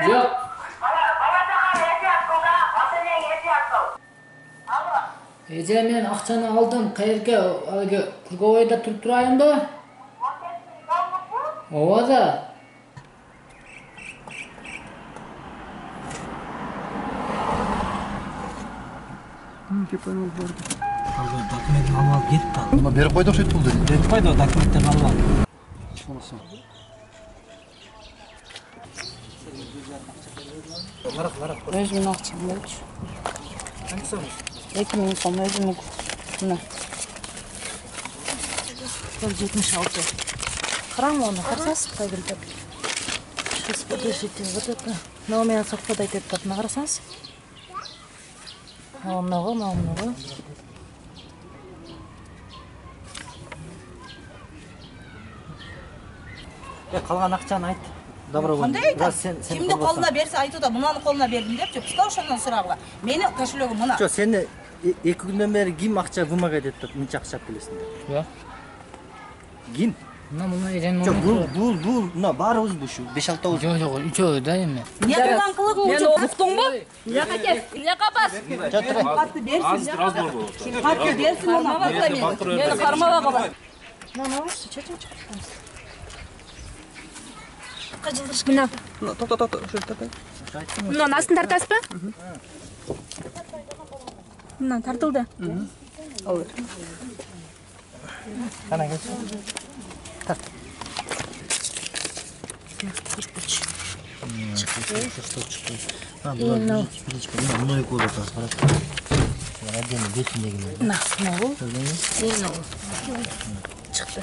Yok. Эже мен акчаны алдым. Кайерге? Алга Курговойда туруп турайынбы? Ооба да. Документ алып кетти. Мына берип койдук сөйт бул dedi. Берип койду, документтерди алып ал. Шунысы. Өзүмдүн акчам болчу. Канча сом? 2000 сом өзүмдүн. Мына. 76. Караңгы оны, карасаңыз, кайгылтып. Сейчас подождите, вот это. Но у меня совпадает этот, на карасаңыз. Много. Калган акчаны айт. Добро. Кандай айтат? Кимди колуна берсе айтууда, мунаны колуна бердим депчи. Пуста ошондон сурагыла. Менин кошелегим мына. Жок, сени 2 күндөн бери ким акча бумага деп мынча акча билесиң? Yok. Ким? Мына эженин Жок, бул, мына баарыбызбы ушу 5-6 Жок, үчөө да эми. Не кылган кылыгың үчүн уктуңбу? Жака кел, жака бас. Катты берсин. Азыр разбор болот. Катты берсин мына. Мени кармабагыла. Мына болчу, чачым. Кыжылдыш мына. Токто, ошо токто. Мына астын тартасызбы? Мына тартылды. Алыр. Кана келчи. Чыкты.